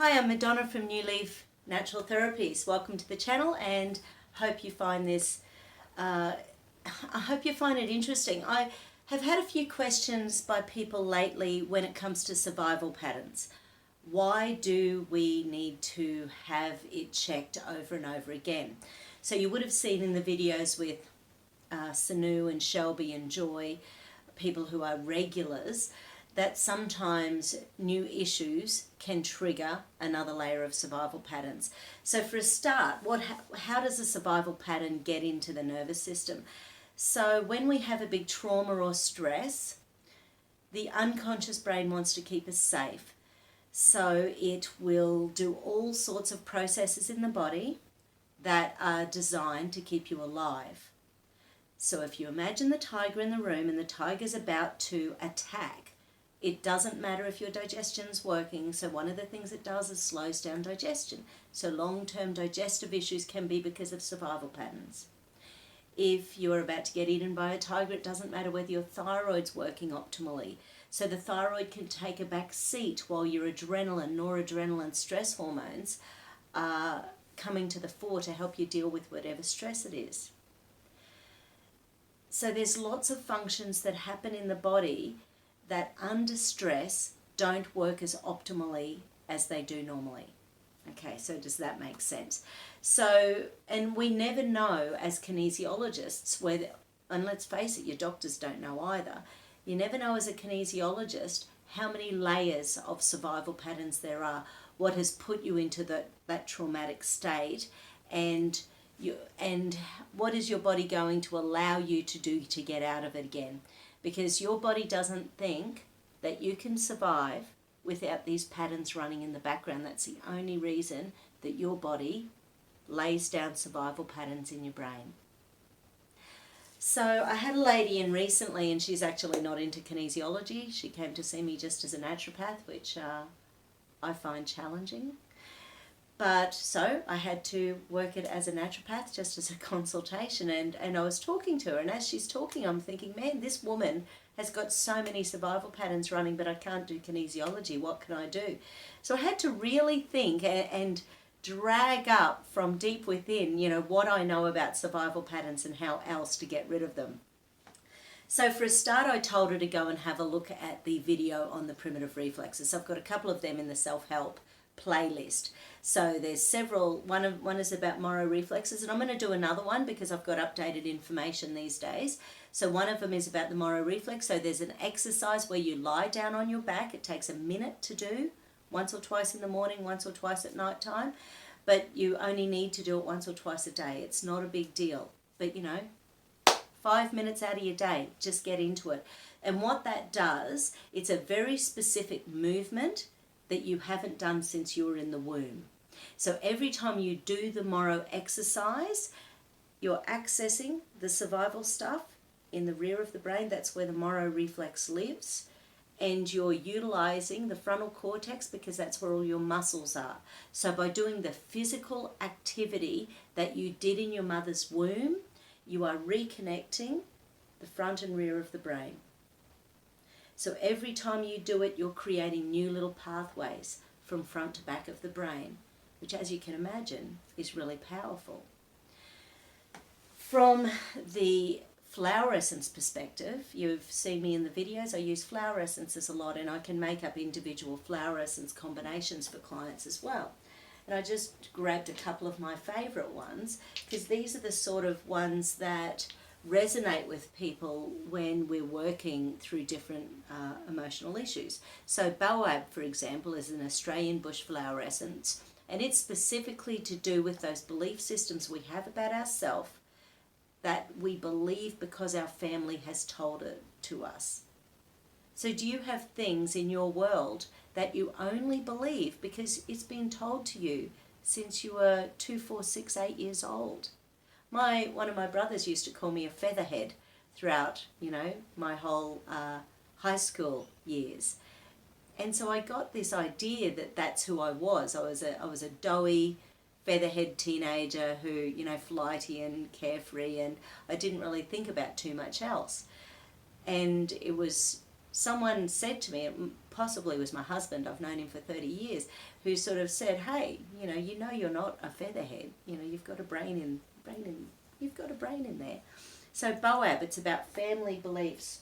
Hi, I'm Madonna from New Leaf Natural Therapies. Welcome to the channel, and hope you find this, I hope you find it interesting. I have had a few questions by people lately when it comes to survival patterns. Why do we need to have it checked over and over again? So you would have seen in the videos with Sanu and Shelby and Joy, people who are regulars, that sometimes new issues can trigger another layer of survival patterns. So for a start, how does a survival pattern get into the nervous system? So when we have a big trauma or stress, the unconscious brain wants to keep us safe. So it will do all sorts of processes in the body that are designed to keep you alive. So if you imagine the tiger in the room and the tiger's about to attack, it doesn't matter if your digestion's working. So one of the things it does is slows down digestion. So long-term digestive issues can be because of survival patterns. If you're about to get eaten by a tiger, it doesn't matter whether your thyroid's working optimally. So the thyroid can take a back seat while your adrenaline, noradrenaline, stress hormones are coming to the fore to help you deal with whatever stress it is. So there's lots of functions that happen in the body that under stress don't work as optimally as they do normally. Okay, so does that make sense? So, and we never know as kinesiologists whether, and let's face it, your doctors don't know either, you never know as a kinesiologist how many layers of survival patterns there are, what has put you into that traumatic state, and what is your body going to allow you to do to get out of it again. Because your body doesn't think that you can survive without these patterns running in the background. That's the only reason that your body lays down survival patterns in your brain. So I had a lady in recently, and she's actually not into kinesiology. She came to see me just as a naturopath, which I find challenging. But so I had to work it as a naturopath, just as a consultation, and I was talking to her, and as she's talking, I'm thinking, man, this woman has got so many survival patterns running, but I can't do kinesiology. What can I do? So I had to really think and drag up from deep within, what I know about survival patterns and how else to get rid of them. So for a start, I told her to go and have a look at the video on the primitive reflexes. So I've got a couple of them in the self-help playlist. So there's several, one is about Moro reflexes, and I'm going to do another one because I've got updated information these days. So one of them is about the Moro reflex. So there's an exercise where you lie down on your back. It takes a minute to do, once or twice in the morning, once or twice at night time, but you only need to do it once or twice a day. It's not a big deal, but 5 minutes out of your day, just get into it. And what that does, it's a very specific movement that you haven't done since you were in the womb. So every time you do the Moro exercise, you're accessing the survival stuff in the rear of the brain. That's where the Moro reflex lives. And you're utilizing the frontal cortex because that's where all your muscles are. So by doing the physical activity that you did in your mother's womb, you are reconnecting the front and rear of the brain. So every time you do it, you're creating new little pathways from front to back of the brain, which, as you can imagine, is really powerful. From the flower essence perspective, you've seen me in the videos, I use flower essences a lot, and I can make up individual flower essence combinations for clients as well. And I just grabbed a couple of my favourite ones because these are the sort of ones that resonate with people when we're working through different emotional issues. So Baobab, for example, is an Australian bush flower essence, and it's specifically to do with those belief systems we have about ourselves that we believe because our family has told it to us. So do you have things in your world that you only believe because it's been told to you since you were 2, 4, 6, 8 years old? One of my brothers used to call me a featherhead throughout, my whole high school years. And so I got this idea that that's who I was. I was a doughy, featherhead teenager who, flighty and carefree, and I didn't really think about too much else. And it was, someone said to me, possibly was my husband, I've known him for 30 years, who sort of said, hey, you know you're not a featherhead, you've got a brain in there. So BOAB, it's about family beliefs.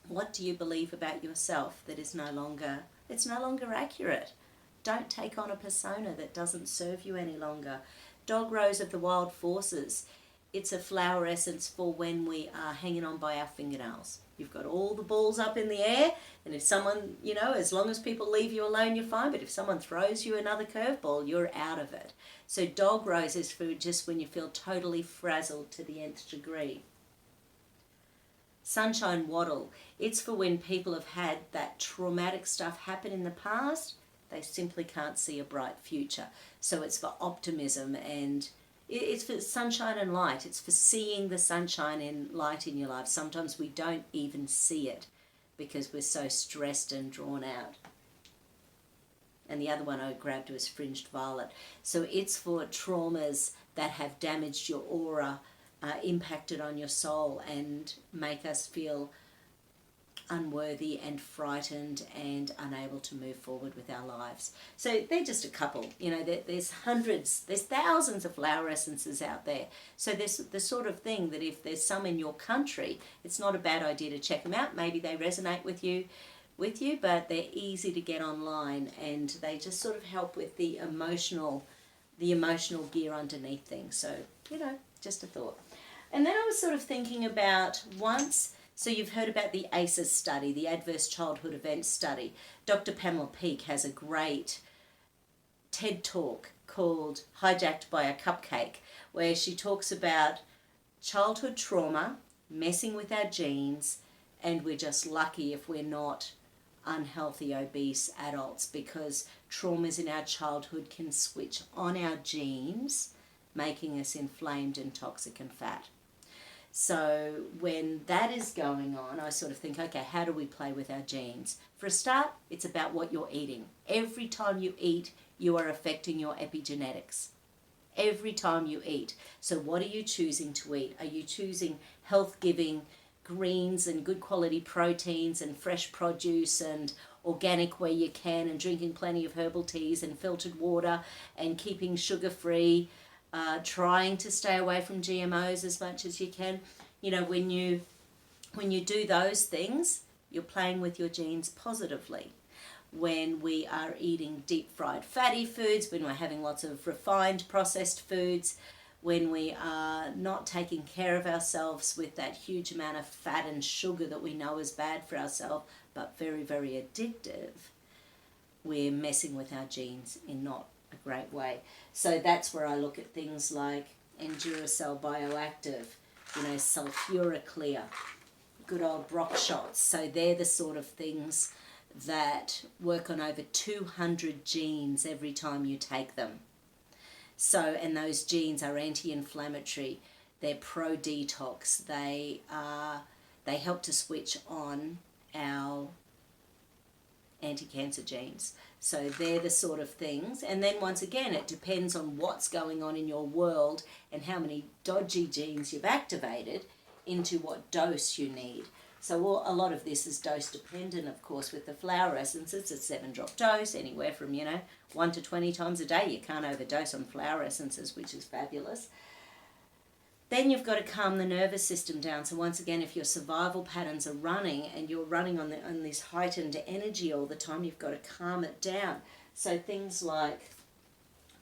What do you believe about yourself that is no longer accurate? Don't take on a persona that doesn't serve you any longer. Dog Rose of the Wild Forces, it's a flower essence for when we are hanging on by our fingernails. You've got all the balls up in the air, and if someone, as long as people leave you alone, you're fine, but if someone throws you another curveball, you're out of it. So Dog Rose is for just when you feel totally frazzled to the nth degree. Sunshine Wattle, it's for when people have had that traumatic stuff happen in the past, they simply can't see a bright future. So it's for optimism, and it's for sunshine and light. It's for seeing the sunshine and light in your life. Sometimes we don't even see it because we're so stressed and drawn out. And the other one I grabbed was Fringed Violet. So it's for traumas that have damaged your aura, impacted on your soul, and make us feel unworthy and frightened and unable to move forward with our lives. So they're just a couple. There's hundreds, there's thousands of flower essences out there. So there's the sort of thing that if there's some in your country, it's not a bad idea to check them out. Maybe they resonate with you, but they're easy to get online, and they just sort of help with the emotional gear underneath things. So, just a thought. And then I was sort of thinking about so you've heard about the ACEs study, the Adverse Childhood Events Study. Dr. Pamela Peeke has a great TED Talk called Hijacked by a Cupcake, where she talks about childhood trauma, messing with our genes, and we're just lucky if we're not unhealthy, obese adults, because traumas in our childhood can switch on our genes, making us inflamed and toxic and fat. So when that is going on, I sort of think, okay, how do we play with our genes? For a start, it's about what you're eating. Every time you eat, you are affecting your epigenetics. Every time you eat. So what are you choosing to eat? Are you choosing health-giving greens and good quality proteins and fresh produce and organic where you can, and drinking plenty of herbal teas and filtered water and keeping sugar-free, trying to stay away from GMOs as much as you can? When you do those things, you're playing with your genes positively. When we are eating deep-fried fatty foods, when we're having lots of refined processed foods, when we are not taking care of ourselves with that huge amount of fat and sugar that we know is bad for ourselves, but very, very addictive, we're messing with our genes in not a great way. So that's where I look at things like Enduracell Bioactive, Sulfuraclear, good old Brock shots. So they're the sort of things that work on over 200 genes every time you take them. So, and those genes are anti-inflammatory, they're pro-detox, they help to switch on our anti-cancer genes. So they're the sort of things. And then once again, it depends on what's going on in your world and how many dodgy genes you've activated into what dose you need. So a lot of this is dose dependent, of course. With the flower essences, it's a 7-drop dose, anywhere from 1 to 20 times a day. You can't overdose on flower essences, which is fabulous. Then you've got to calm the nervous system down. So once again, if your survival patterns are running and you're running on this heightened energy all the time, you've got to calm it down. So things like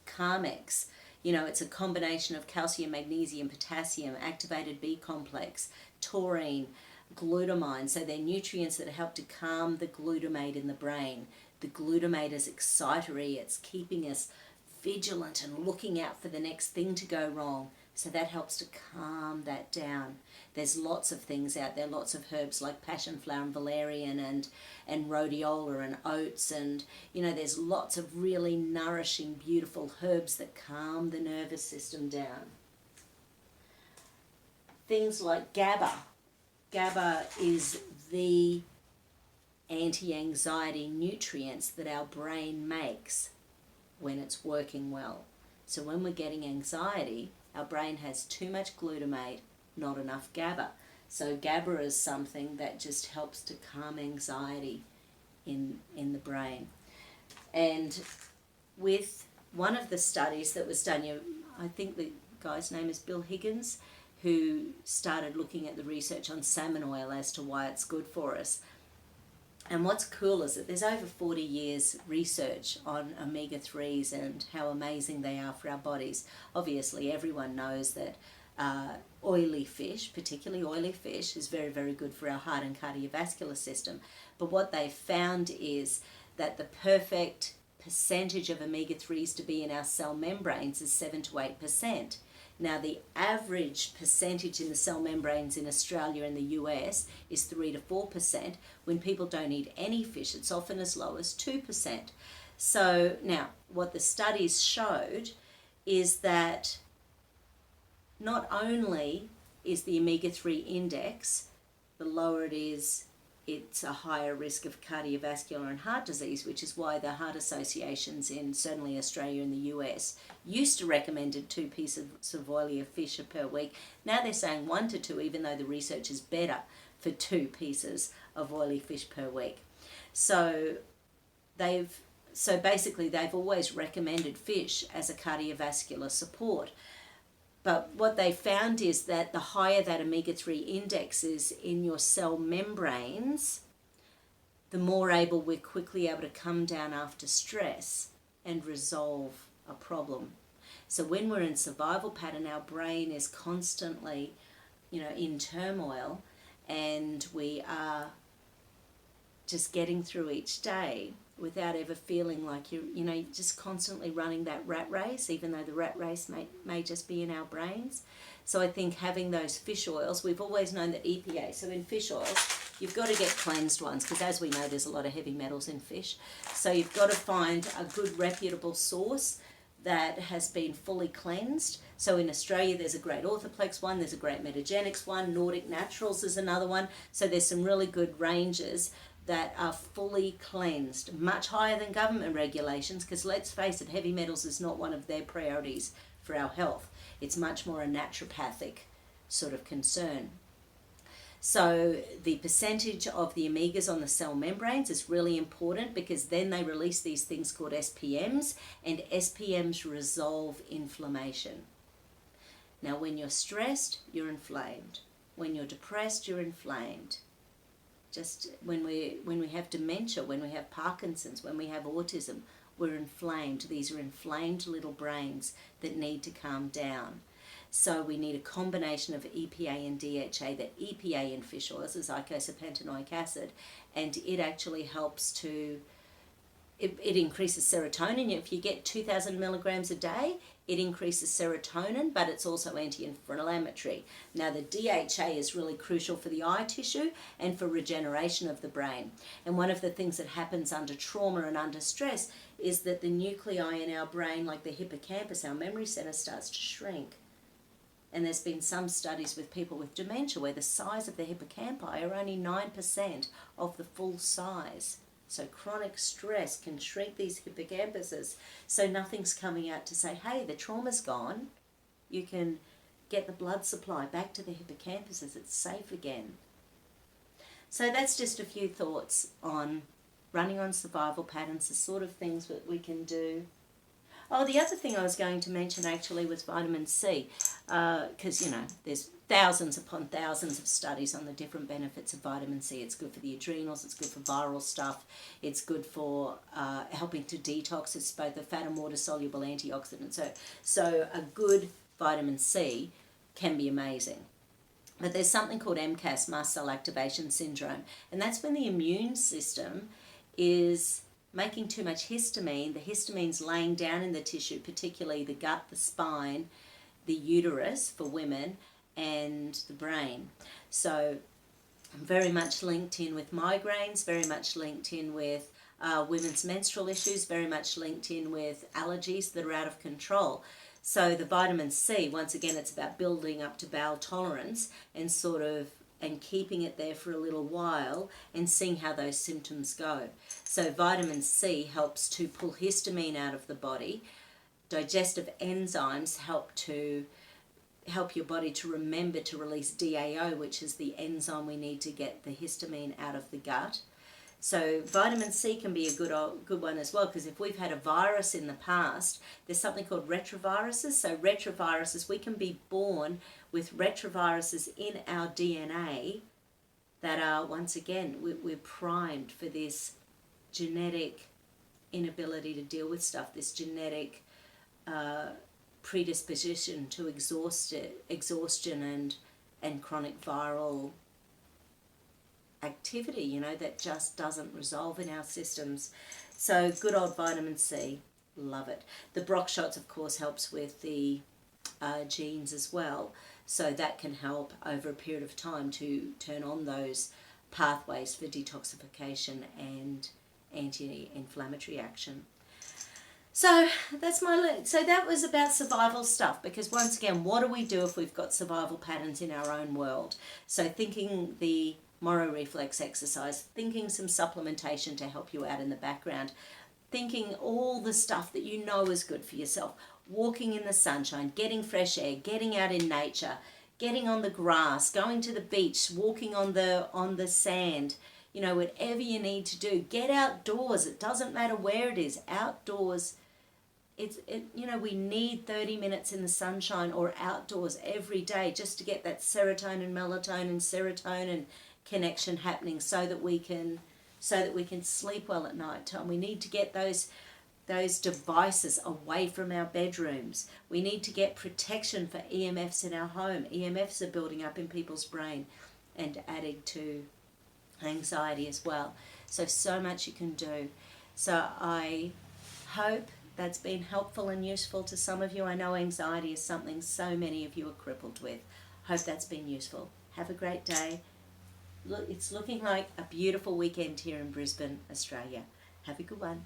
Carmex, it's a combination of calcium, magnesium, potassium, activated B complex, taurine, glutamine. So they're nutrients that help to calm the glutamate in the brain. The glutamate is excitatory. It's keeping us vigilant and looking out for the next thing to go wrong. So that helps to calm that down. There's lots of things out there, lots of herbs like passion flower and valerian and rhodiola and oats, and there's lots of really nourishing, beautiful herbs that calm the nervous system down. Things like GABA. GABA is the anti-anxiety nutrients that our brain makes when it's working well. So when we're getting anxiety, our brain has too much glutamate, not enough GABA. So GABA is something that just helps to calm anxiety in the brain. And with one of the studies that was done, I think the guy's name is Bill Higgins, who started looking at the research on salmon oil as to why it's good for us. And what's cool is that there's over 40 years research on omega-3s and how amazing they are for our bodies. Obviously, everyone knows that oily fish, particularly oily fish, is very, very good for our heart and cardiovascular system. But what they found is that the perfect percentage of omega-3s to be in our cell membranes is 7 to 8%. Now, the average percentage in the cell membranes in Australia and the US is 3 to 4%. When people don't eat any fish, it's often as low as 2%. So now, what the studies showed is that not only is the omega-3 index, the lower it is, it's a higher risk of cardiovascular and heart disease, which is why the heart associations in certainly Australia and the US used to recommend 2 pieces of oily fish per week. Now they're saying 1 to 2, even though the research is better for 2 pieces of oily fish per week. So basically they've always recommended fish as a cardiovascular support. But what they found is that the higher that omega-3 index is in your cell membranes, the more able we're quickly able to come down after stress and resolve a problem. So when we're in survival pattern, our brain is constantly, in turmoil, and we are just getting through each day without ever feeling like you're just constantly running that rat race, even though the rat race may just be in our brains. So I think having those fish oils, we've always known that EPA, so in fish oils, you've got to get cleansed ones, because as we know, there's a lot of heavy metals in fish. So you've got to find a good reputable source that has been fully cleansed. So in Australia, there's a great Orthoplex one, there's a great Metagenics one, Nordic Naturals is another one. So there's some really good ranges that are fully cleansed, much higher than government regulations, because let's face it, heavy metals is not one of their priorities for our health. It's much more a naturopathic sort of concern. So the percentage of the omegas on the cell membranes is really important, because then they release these things called SPMs, and SPMs resolve inflammation. Now, when you're stressed, you're inflamed. When you're depressed, you're inflamed. Just when we have dementia, when we have Parkinson's, when we have autism, we're inflamed. These are inflamed little brains that need to calm down. So we need a combination of EPA and DHA. The EPA in fish oils is eicosapentaenoic acid, and it actually helps to, it increases serotonin. If you get 2,000 milligrams a day, it increases serotonin, but it's also anti-inflammatory. Now, the DHA is really crucial for the eye tissue and for regeneration of the brain. And one of the things that happens under trauma and under stress is that the nuclei in our brain, like the hippocampus, our memory center, starts to shrink. And there's been some studies with people with dementia where the size of the hippocampi are only 9% of the full size. So chronic stress can shrink these hippocampuses, so nothing's coming out to say, hey, the trauma's gone. You can get the blood supply back to the hippocampuses. It's safe again. So that's just a few thoughts on running on survival patterns, the sort of things that we can do. Oh, the other thing I was going to mention actually was vitamin C, because, there's thousands upon thousands of studies on the different benefits of vitamin C. It's good for the adrenals, it's good for viral stuff, it's good for helping to detox. It's both a fat and water-soluble antioxidant. So a good vitamin C can be amazing. But there's something called MCAS, mast cell activation syndrome, and that's when the immune system is making too much histamine. The histamine's laying down in the tissue, particularly the gut, the spine, the uterus for women, and the brain. So very much linked in with migraines, very much linked in with women's menstrual issues, very much linked in with allergies that are out of control. So the vitamin C, once again, it's about building up to bowel tolerance and keeping it there for a little while and seeing how those symptoms go. So vitamin C helps to pull histamine out of the body. Digestive enzymes help your body to remember to release DAO, which is the enzyme we need to get the histamine out of the gut. So vitamin C can be a good one as well, because if we've had a virus in the past, there's something called retroviruses. So retroviruses, we can be born with retroviruses in our DNA that are, once again, we're primed for this genetic inability to deal with stuff, this genetic predisposition to exhaustion and chronic viral activity, you know, that just doesn't resolve in our systems. So good old vitamin C, love it. The Brock shots, of course, helps with the genes as well, so that can help over a period of time to turn on those pathways for detoxification and anti-inflammatory action. So that's so that was about survival stuff, because once again, what do we do if we've got survival patterns in our own world? So thinking the Moro reflex exercise, thinking some supplementation to help you out in the background, thinking all the stuff that you know is good for yourself, walking in the sunshine, getting fresh air, getting out in nature, getting on the grass, going to the beach, walking on the sand, you know, whatever you need to do, get outdoors. It doesn't matter where it is, outdoors. You know, we need 30 minutes in the sunshine or outdoors every day just to get that serotonin, melatonin, serotonin connection happening, so that we can sleep well at night time. We need to get those devices away from our bedrooms. We need to get protection for EMFs in our home. EMFs are building up in people's brain and adding to anxiety as well. So much you can do. So I hope that's been helpful and useful to some of you. I know anxiety is something so many of you are crippled with. Hope that's been useful. Have a great day. Look, it's looking like a beautiful weekend here in Brisbane, Australia. Have a good one.